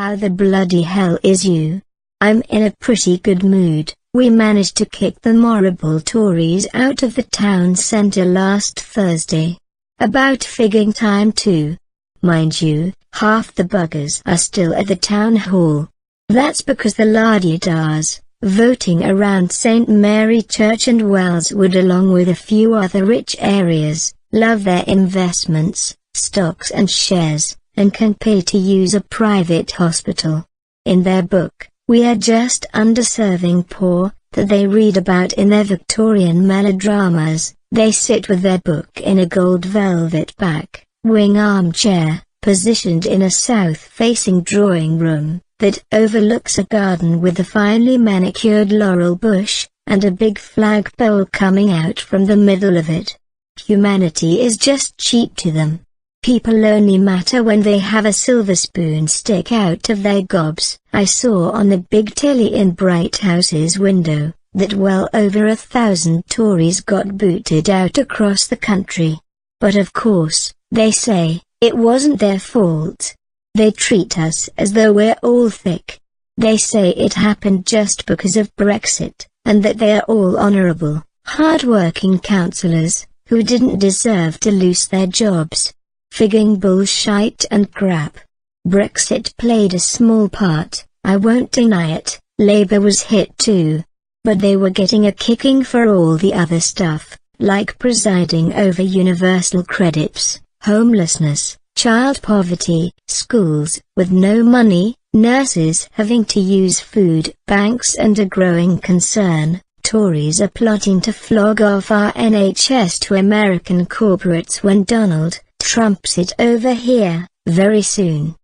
How the bloody hell is you? I'm in a pretty good mood. We managed to kick the horrible Tories out of the town centre last Thursday. About figging time too. Mind you, half the buggers are still at the town hall. That's because the la-di-das, voting around St Mary Church and Wellswood along with a few other rich areas, love their investments, stocks and shares, and can pay to use a private hospital. In their book, we are just underserving poor, that they read about in their Victorian melodramas. They sit with their book in a gold velvet back wing armchair, positioned in a south-facing drawing room that overlooks a garden with a finely manicured laurel bush, and a big flagpole coming out from the middle of it. Humanity is just cheap to them. People only matter when they have a silver spoon stick out of their gobs. I saw on the big telly in Bright House's window that well over 1,000 Tories got booted out across the country. But of course, they say, it wasn't their fault. They treat us as though we're all thick. They say it happened just because of Brexit, and that they are all honourable, hard-working councillors, who didn't deserve to lose their jobs. Figging bullshit and crap. Brexit played a small part, I won't deny it. Labour was hit too. But they were getting a kicking for all the other stuff, like presiding over universal credits, homelessness, child poverty, schools with no money, nurses having to use food banks, and a growing concern. Tories are plotting to flog off our NHS to American corporates when Donald Trump's it over here, very soon.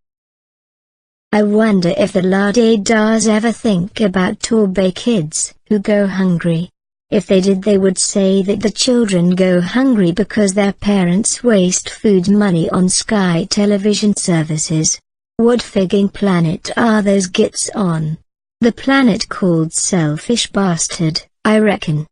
I wonder if the la-di-das ever think about Torquay kids who go hungry. If they did, they would say that the children go hungry because their parents waste food money on Sky television services. What figging planet are those gits on? The planet called Selfish Bastard, I reckon.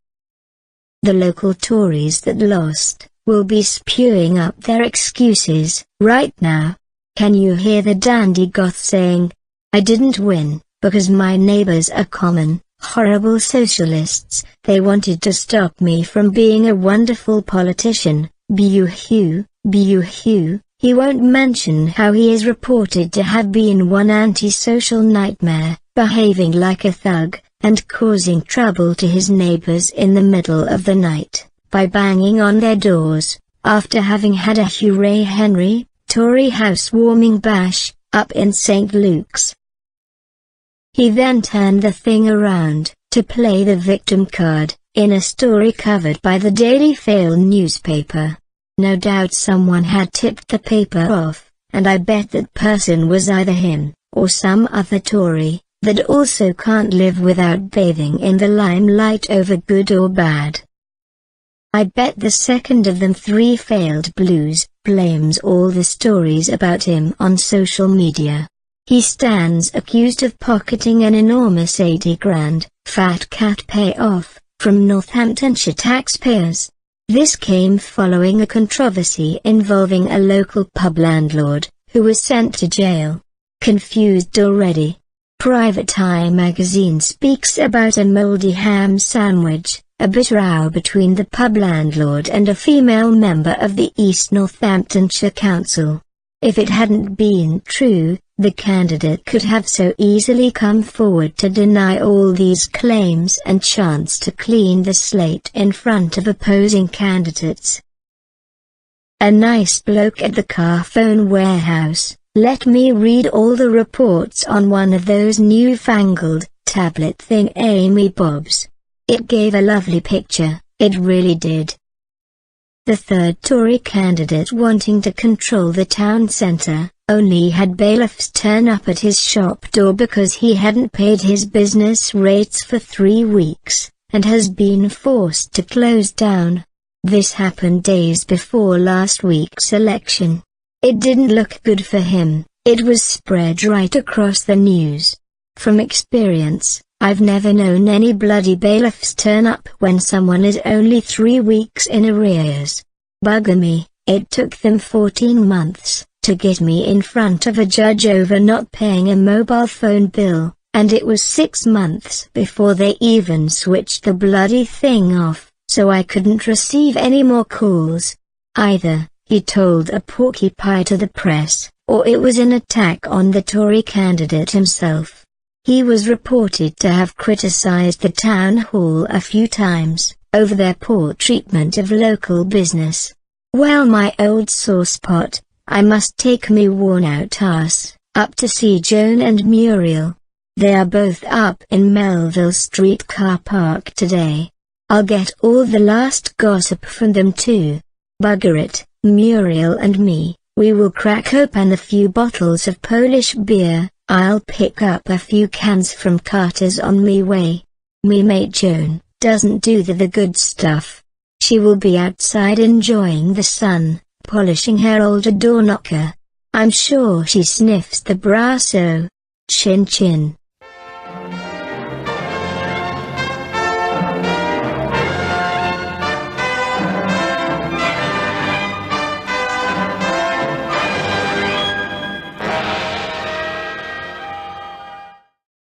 The local Tories that lost will be spewing up their excuses right now. Can you hear the dandy goth saying, I didn't win, because my neighbors are common, horrible socialists, they wanted to stop me from being a wonderful politician, boo-hoo, boo-hoo. He won't mention how he is reported to have been one antisocial nightmare, behaving like a thug, and causing trouble to his neighbors in the middle of the night, by banging on their doors, after having had a Hooray Henry Tory housewarming bash up in St. Luke's. He then turned the thing around to play the victim card in a story covered by the Daily Fail newspaper. No doubt someone had tipped the paper off, and I bet that person was either him or some other Tory that also can't live without bathing in the limelight over good or bad. I bet the second of them, Three Failed Blues, blames all the stories about him on social media. He stands accused of pocketing an enormous 80 grand, fat cat payoff, from Northamptonshire taxpayers. This came following a controversy involving a local pub landlord, who was sent to jail. Confused already? Private Eye magazine speaks about a mouldy ham sandwich, a bitter row between the pub landlord and a female member of the East Northamptonshire Council. If it hadn't been true, the candidate could have so easily come forward to deny all these claims and chance to clean the slate in front of opposing candidates. A nice bloke at the Carphone warehouse. Let me read all the reports on one of those newfangled tablet thing Amy Bobs. It gave a lovely picture, it really did. The third Tory candidate wanting to control the town centre, only had bailiffs turn up at his shop door because he hadn't paid his business rates for 3 weeks, and has been forced to close down. This happened days before last week's election. It didn't look good for him, it was spread right across the news. From experience, I've never known any bloody bailiffs turn up when someone is only 3 weeks in arrears. Bugger me, it took them 14 months to get me in front of a judge over not paying a mobile phone bill, and it was 6 months before they even switched the bloody thing off, so I couldn't receive any more calls. Either he told a porcupine to the press, or it was an attack on the Tory candidate himself. He was reported to have criticized the town hall a few times, over their poor treatment of local business. Well, my old sore spot, I must take me worn-out ass up to see Joan and Muriel. They are both up in Melville Street car park today. I'll get all the last gossip from them too. Bugger it, Muriel and me, we will crack open a few bottles of Polish beer. I'll pick up a few cans from Carter's on me way. Me mate Joan doesn't do the good stuff. She will be outside enjoying the sun, polishing her older door knocker. I'm sure she sniffs the brasso. Chin chin.